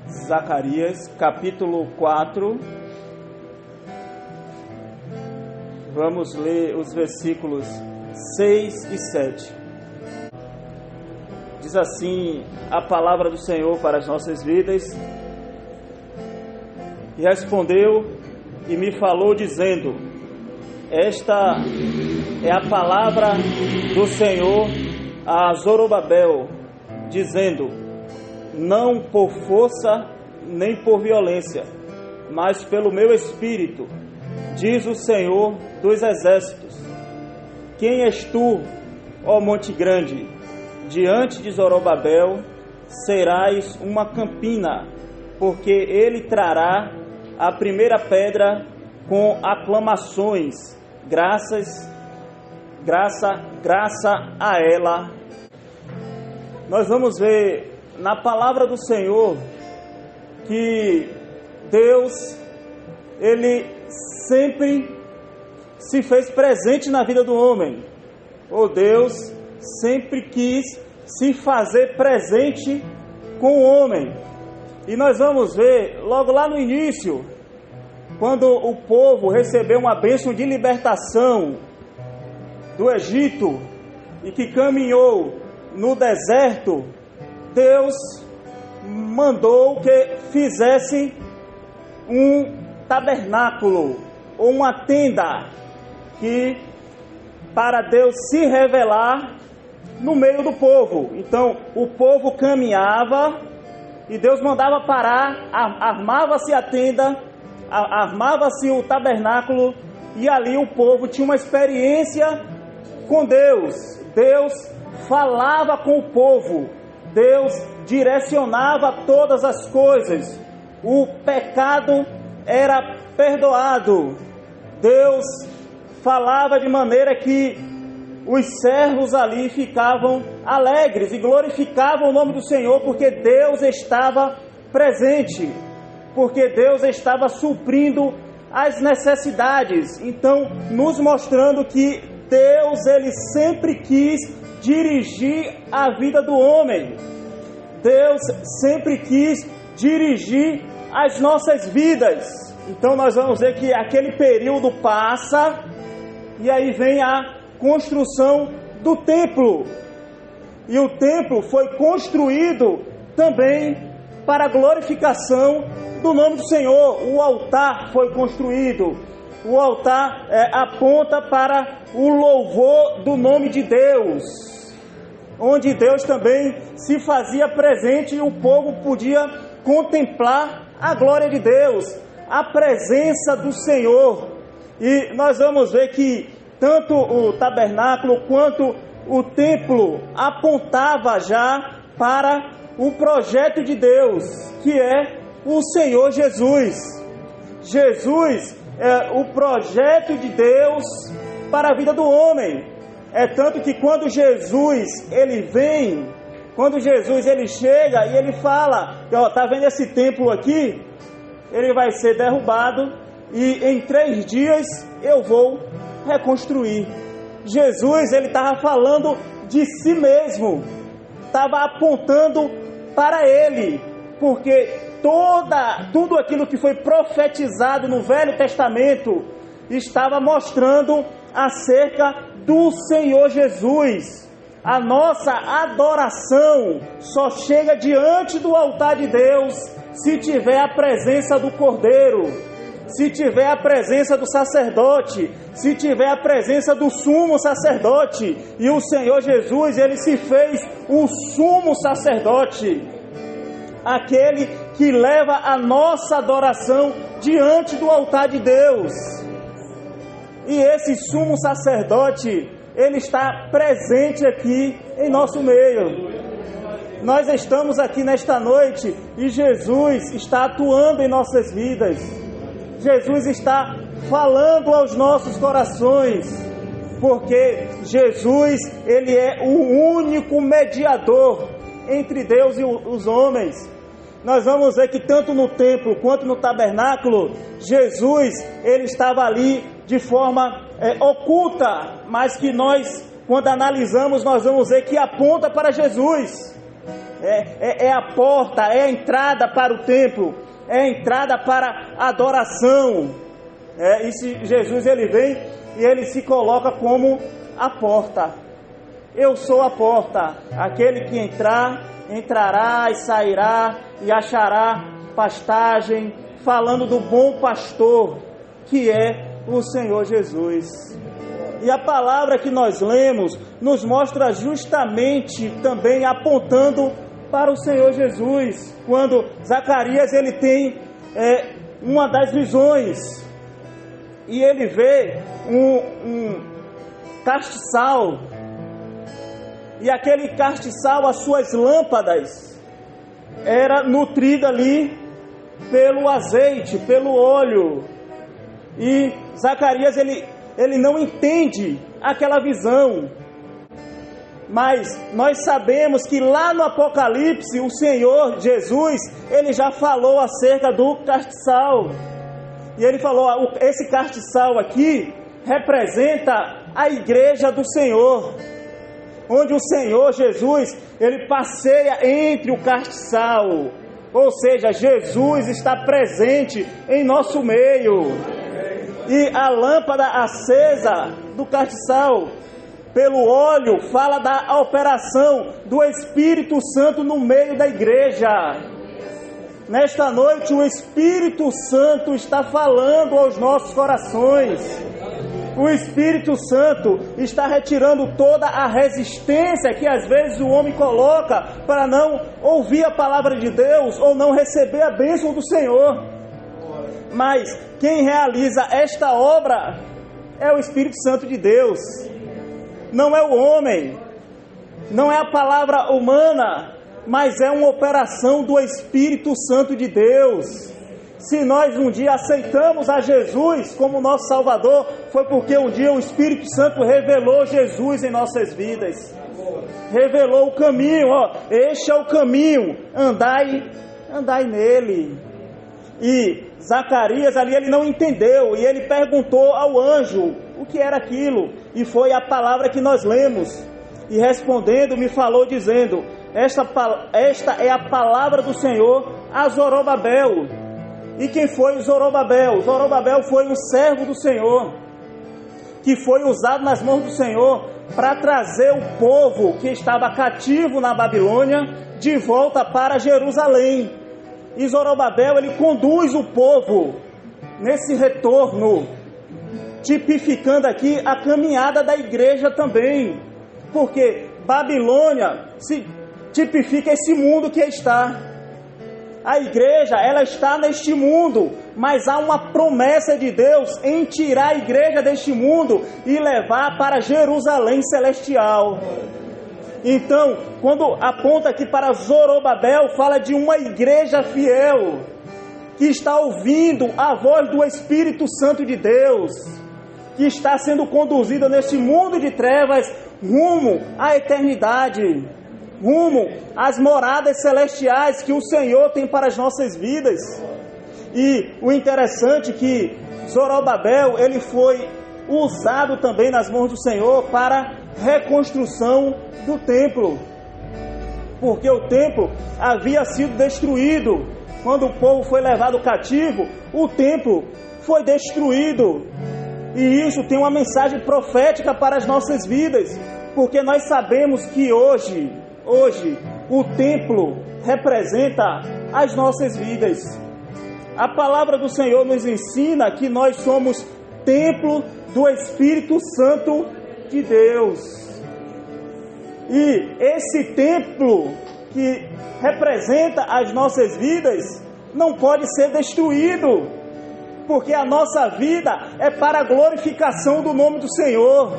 Zacarias, capítulo 4. Vamos ler os versículos 6 e 7. Diz assim a palavra do Senhor para as nossas vidas. E respondeu e me falou dizendo: esta é a palavra do Senhor a Zorobabel, dizendo: não por força nem por violência, mas pelo meu espírito, diz o Senhor dos exércitos. Quem és tu, ó monte grande? Diante de Zorobabel serás uma campina, porque ele trará a primeira pedra com aclamações, graça a ela. Nós vamos ver na palavra do Senhor que Deus, Ele sempre se fez presente na vida do homem. O Deus sempre quis se fazer presente com o homem. E nós vamos ver logo lá no início, quando o povo recebeu uma bênção de libertação do Egito e que caminhou no deserto, Deus mandou que fizessem um tabernáculo ou uma tenda que para Deus se revelar no meio do povo. Então o povo caminhava e Deus mandava parar, armava-se a tenda, armava-se o tabernáculo e ali o povo tinha uma experiência com Deus. Deus falava com o povo, Deus direcionava todas as coisas, o pecado era perdoado, Deus falava de maneira que os servos ali ficavam alegres e glorificavam o nome do Senhor, porque Deus estava presente, porque Deus estava suprindo as necessidades. Então, nos mostrando que Deus, Ele sempre quis dirigir a vida do homem. Deus sempre quis dirigir as nossas vidas. Então nós vamos ver que aquele período passa e aí vem a construção do templo. E o templo foi construído também para a glorificação do nome do Senhor. O altar foi construído. O altar aponta para o louvor do nome de Deus, onde Deus também se fazia presente e o povo podia contemplar a glória de Deus, a presença do Senhor. E nós vamos ver que tanto o tabernáculo quanto o templo apontava já para o projeto de Deus, que é o Senhor Jesus. Jesus é o projeto de Deus para a vida do homem. É tanto que quando Jesus ele vem, quando Jesus ele chega e ele fala, tá vendo esse templo aqui? Ele vai ser derrubado e em 3 dias eu vou reconstruir. Jesus ele estava falando de si mesmo, estava apontando para ele, porque tudo aquilo que foi profetizado no Velho Testamento estava mostrando acerca do Senhor Jesus. A nossa adoração só chega diante do altar de Deus se tiver a presença do Cordeiro, se tiver a presença do sacerdote, se tiver a presença do sumo sacerdote. E o Senhor Jesus, ele se fez o sumo sacerdote, aquele que leva a nossa adoração diante do altar de Deus. E esse sumo sacerdote, ele está presente aqui em nosso meio. Nós estamos aqui nesta noite e Jesus está atuando em nossas vidas. Jesus está falando aos nossos corações, porque Jesus, ele é o único mediador entre Deus e os homens. Nós vamos ver que tanto no templo quanto no tabernáculo, Jesus, ele estava ali de forma oculta, mas que nós, quando analisamos, nós vamos ver que aponta para Jesus. é a porta, é a entrada para o templo, é a entrada para a adoração. E Jesus ele vem e ele se coloca como a porta. Eu sou a porta, aquele que entrar, entrará e sairá e achará pastagem, falando do bom pastor, que é o Senhor Jesus. E a palavra que nós lemos nos mostra justamente também apontando para o Senhor Jesus, quando Zacarias ele tem uma das visões, e ele vê um castiçal, e aquele castiçal, as suas lâmpadas, era nutrida ali pelo azeite, pelo óleo, e Zacarias ele não entende aquela visão, mas nós sabemos que lá no Apocalipse o Senhor Jesus, ele já falou acerca do castiçal, e ele falou, esse castiçal aqui representa a igreja do Senhor, onde o Senhor Jesus, ele passeia entre o castiçal, ou seja, Jesus está presente em nosso meio. E a lâmpada acesa do castiçal, pelo óleo, fala da operação do Espírito Santo no meio da igreja. Nesta noite, o Espírito Santo está falando aos nossos corações. O Espírito Santo está retirando toda a resistência que às vezes o homem coloca para não ouvir a palavra de Deus ou não receber a bênção do Senhor. Mas quem realiza esta obra é o Espírito Santo de Deus. Não é o homem, não é a palavra humana, mas é uma operação do Espírito Santo de Deus. Se nós um dia aceitamos a Jesus como nosso Salvador, foi porque um dia o Espírito Santo revelou Jesus em nossas vidas. Revelou o caminho, este é o caminho, andai nele. E Zacarias ali, ele não entendeu, e ele perguntou ao anjo o que era aquilo, e foi a palavra que nós lemos. E respondendo, me falou dizendo, esta é a palavra do Senhor a Zorobabel. E quem foi Zorobabel? Zorobabel foi um servo do Senhor, que foi usado nas mãos do Senhor para trazer o povo que estava cativo na Babilônia de volta para Jerusalém. E Zorobabel, ele conduz o povo nesse retorno, tipificando aqui a caminhada da igreja também, porque Babilônia se tipifica esse mundo que está. A igreja, ela está neste mundo, mas há uma promessa de Deus em tirar a igreja deste mundo e levar para Jerusalém celestial. Então, quando aponta aqui para Zorobabel, fala de uma igreja fiel, que está ouvindo a voz do Espírito Santo de Deus, que está sendo conduzida neste mundo de trevas rumo à eternidade, rumo às moradas celestiais que o Senhor tem para as nossas vidas. E o interessante é que Zorobabel, ele foi usado também nas mãos do Senhor para reconstrução do templo, porque o templo havia sido destruído. Quando o povo foi levado cativo, o templo foi destruído, e isso tem uma mensagem profética para as nossas vidas, porque nós sabemos que hoje o templo representa as nossas vidas. A palavra do Senhor nos ensina que nós somos templo do Espírito Santo de Deus. E esse templo que representa as nossas vidas não pode ser destruído, porque a nossa vida é para a glorificação do nome do Senhor.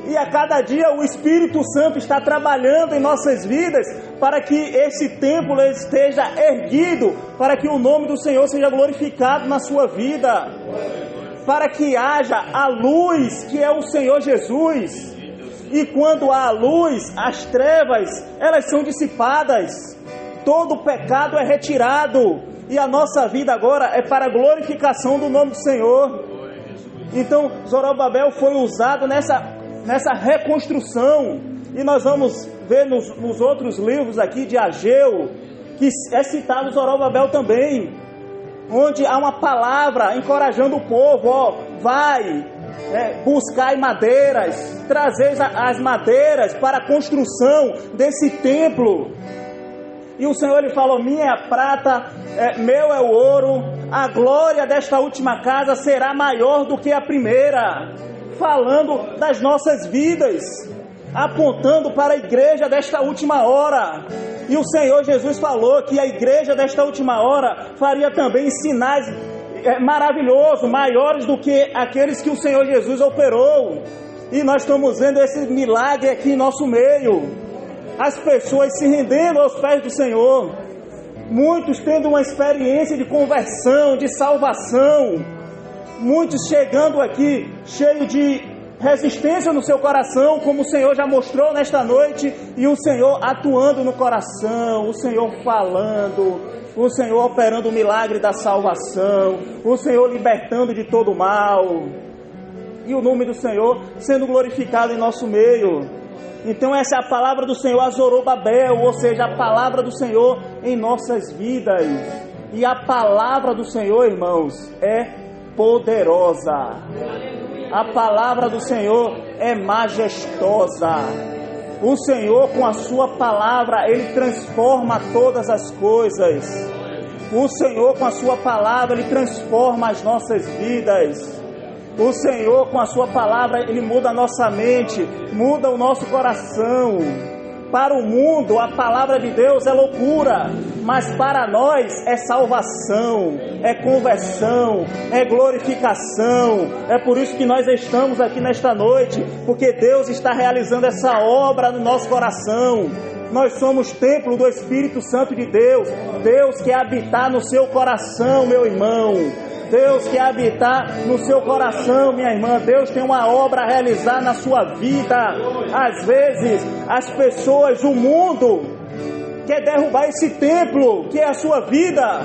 E a cada dia o Espírito Santo está trabalhando em nossas vidas para que esse templo esteja erguido, para que o nome do Senhor seja glorificado na sua vida, para que haja a luz que é o Senhor Jesus. E quando há a luz, as trevas, elas são dissipadas, todo o pecado é retirado, e a nossa vida agora é para a glorificação do nome do Senhor. Então Zorobabel foi usado nessa reconstrução, E nós vamos ver nos outros livros aqui de Ageu, que é citado Zorobabel também, onde há uma palavra encorajando o povo, ó, vai, buscai madeiras, trazeis as madeiras para a construção desse templo. E o Senhor ele falou, minha é a prata, meu é o ouro, a glória desta última casa será maior do que a primeira, falando das nossas vidas, apontando para a igreja desta última hora. E o Senhor Jesus falou que a igreja desta última hora faria também sinais maravilhosos, maiores do que aqueles que o Senhor Jesus operou. E nós estamos vendo esse milagre aqui em nosso meio. As pessoas se rendendo aos pés do Senhor, muitos tendo uma experiência de conversão, de salvação, muitos chegando aqui cheio de resistência no seu coração, como o Senhor já mostrou nesta noite, e o Senhor atuando no coração, o Senhor falando, o Senhor operando o milagre da salvação, o Senhor libertando de todo mal, e o nome do Senhor sendo glorificado em nosso meio. Então essa é a palavra do Senhor a Zorobabel, ou seja, a palavra do Senhor em nossas vidas. E a palavra do Senhor, irmãos, é poderosa. A palavra do Senhor é majestosa. O Senhor, com a sua palavra, Ele transforma todas as coisas. O Senhor, com a sua palavra, Ele transforma as nossas vidas. O Senhor, com a sua palavra, Ele muda a nossa mente, muda o nosso coração. Para o mundo, a palavra de Deus é loucura, mas para nós é salvação, é conversão, é glorificação. É por isso que nós estamos aqui nesta noite, porque Deus está realizando essa obra no nosso coração. Nós somos templo do Espírito Santo de Deus. Deus quer habitar no seu coração, meu irmão. Deus quer habitar no seu coração, minha irmã. Deus tem uma obra a realizar na sua vida. Às vezes, as pessoas, o mundo, quer derrubar esse templo, que é a sua vida.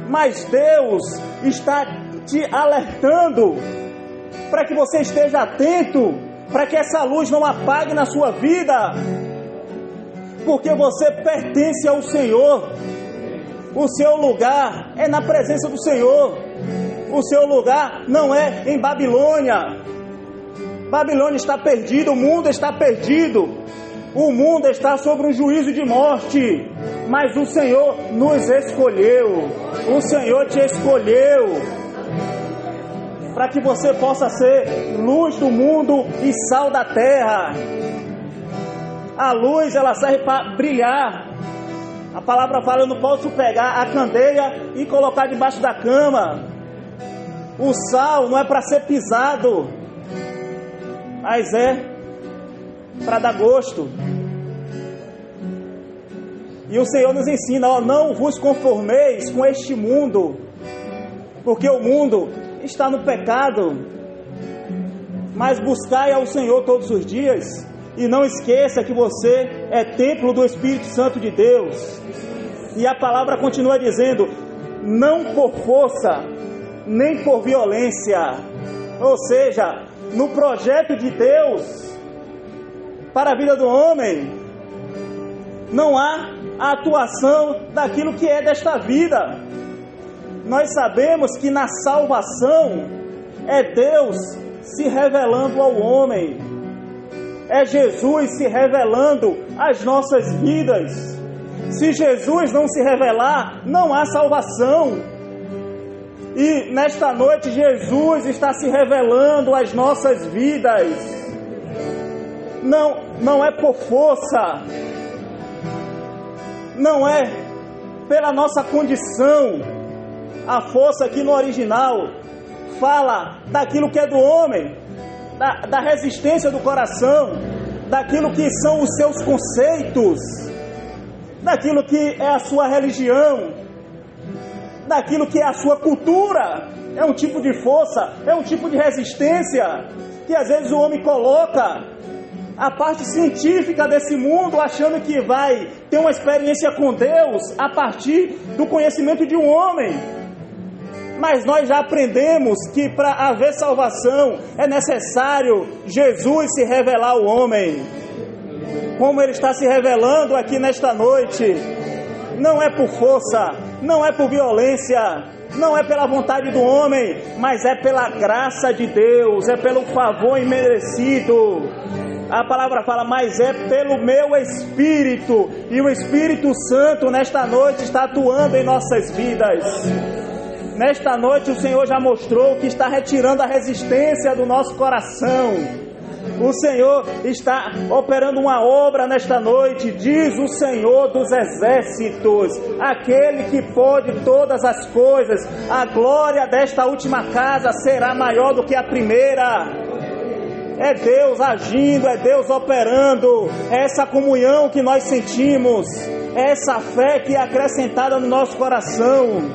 Mas Deus está te alertando para que você esteja atento, para que essa luz não apague na sua vida. Porque você pertence ao Senhor. O seu lugar é na presença do Senhor. O seu lugar não é em Babilônia. Babilônia está perdida, o mundo está perdido. O mundo está sobre um juízo de morte. Mas o Senhor nos escolheu. O Senhor te escolheu para que você possa ser luz do mundo e sal da terra. A luz, ela serve para brilhar. A palavra fala, eu não posso pegar a candeia e colocar debaixo da cama. O sal não é para ser pisado, mas é para dar gosto. E o Senhor nos ensina, ó, não vos conformeis com este mundo, porque o mundo está no pecado, mas buscai ao Senhor todos os dias. E não esqueça que você é templo do Espírito Santo de Deus. E a palavra continua dizendo, não por força, nem por violência. Ou seja, no projeto de Deus para a vida do homem, não há a atuação daquilo que é desta vida. Nós sabemos que na salvação é Deus se revelando ao homem. É Jesus se revelando às nossas vidas. Se Jesus não se revelar, não há salvação. E nesta noite Jesus está se revelando às nossas vidas. Não é por força, não é pela nossa condição. A força aqui no original fala daquilo que é do homem, da resistência do coração, daquilo que são os seus conceitos, daquilo que é a sua religião, daquilo que é a sua cultura. É um tipo de força, é um tipo de resistência que às vezes o homem coloca a parte científica desse mundo, achando que vai ter uma experiência com Deus a partir do conhecimento de um homem. Mas nós já aprendemos que para haver salvação é necessário Jesus se revelar ao homem. como Ele está se revelando aqui nesta noite. Não é por força, não é por violência, não é pela vontade do homem, mas é pela graça de Deus, é pelo favor imerecido. A palavra fala, mas é pelo meu Espírito, e o Espírito Santo nesta noite está atuando em nossas vidas. Nesta noite o Senhor já mostrou que está retirando a resistência do nosso coração. O Senhor está operando uma obra nesta noite, diz o Senhor dos exércitos, aquele que pode todas as coisas. A glória desta última casa será maior do que a primeira. É Deus agindo, é Deus operando, é essa comunhão que nós sentimos, é essa fé que é acrescentada no nosso coração.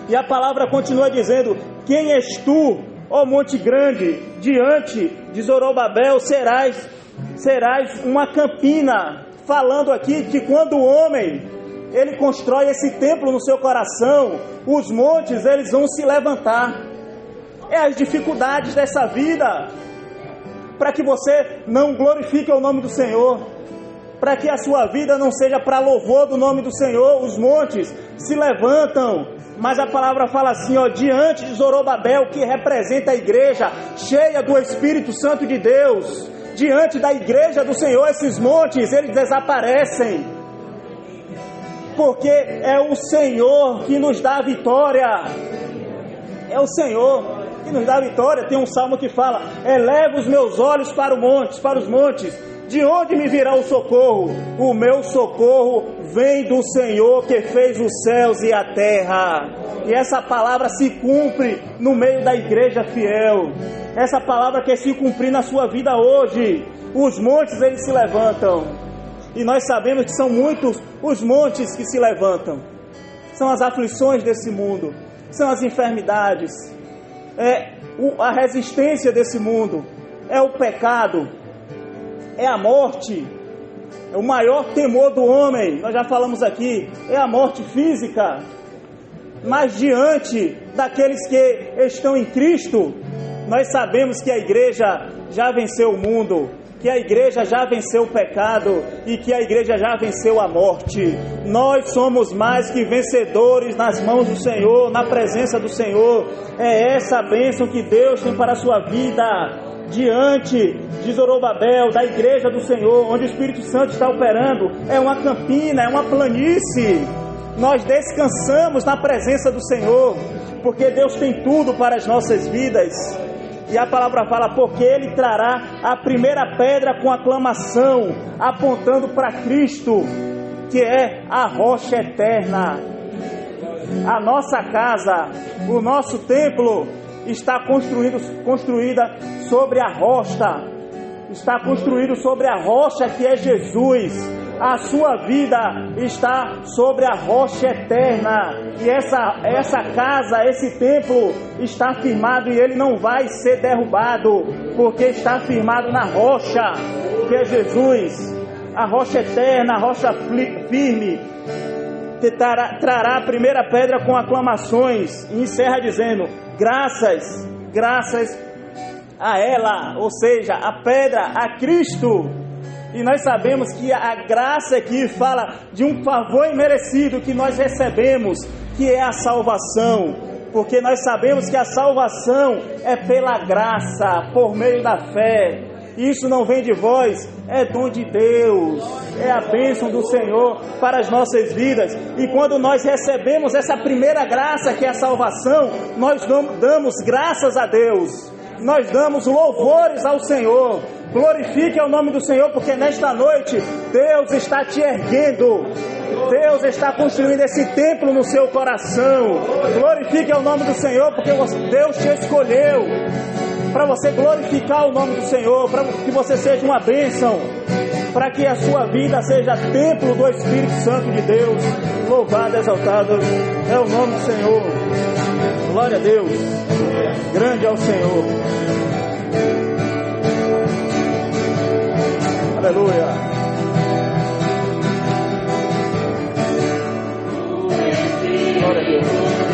E a palavra continua dizendo, quem és tu, ó monte grande, diante de Zorobabel serás uma campina, falando aqui que quando o homem, ele constrói esse templo no seu coração, os montes, eles vão se levantar. É as dificuldades dessa vida, para que você não glorifique o nome do Senhor, para que a sua vida não seja para louvor do nome do Senhor, os montes se levantam. Mas a palavra fala assim, ó, diante de Zorobabel, que representa a igreja cheia do Espírito Santo de Deus, diante da igreja do Senhor, esses montes, eles desaparecem, porque é o Senhor que nos dá a vitória, é o Senhor que nos dá a vitória. Tem um salmo que fala, eleva os meus olhos para os montes, de onde me virá o socorro? O meu socorro vem do Senhor que fez os céus e a terra. E essa palavra se cumpre no meio da igreja fiel. Essa palavra quer se cumprir na sua vida hoje. Os montes, eles se levantam. E nós sabemos que são muitos os montes que se levantam. São as aflições desse mundo. São as enfermidades. É a resistência desse mundo. É o pecado. É a morte, é o maior temor do homem, nós já falamos aqui, é a morte física. Mas diante daqueles que estão em Cristo, nós sabemos que a igreja já venceu o mundo, que a igreja já venceu o pecado e que a igreja já venceu a morte. Nós somos mais que vencedores nas mãos do Senhor, na presença do Senhor. É essa bênção que Deus tem para a sua vida. Diante de Zorobabel, da igreja do Senhor, onde o Espírito Santo está operando, é uma campina, é uma planície. Nós descansamos na presença do Senhor, porque Deus tem tudo para as nossas vidas. E a palavra fala, porque Ele trará a primeira pedra com aclamação, apontando para Cristo, que é a rocha eterna. A nossa casa, o nosso templo, está construída sobre a rocha, está construído sobre a rocha que é Jesus. A sua vida está sobre a rocha eterna, e essa casa, esse templo está firmado e ele não vai ser derrubado, porque está firmado na rocha que é Jesus, a rocha eterna, a rocha firme, que trará a primeira pedra com aclamações. E encerra dizendo, graças a ela, ou seja, a pedra, a Cristo. E nós sabemos que a graça aqui fala de um favor imerecido que nós recebemos, que é a salvação, porque nós sabemos que a salvação é pela graça, por meio da fé. Isso não vem de vós, é dom de Deus, é a bênção do Senhor para as nossas vidas. E quando nós recebemos essa primeira graça, que é a salvação, nós damos graças a Deus, nós damos louvores ao Senhor. Glorifique o nome do Senhor, porque nesta noite Deus está te erguendo, Deus está construindo esse templo no seu coração. Glorifique o nome do Senhor, porque Deus te escolheu para você glorificar o nome do Senhor, para que você seja uma bênção, para que a sua vida seja templo do Espírito Santo de Deus. Louvado, exaltado é o nome do Senhor. Glória a Deus. Grande é o Senhor. Aleluia. Glória a Deus.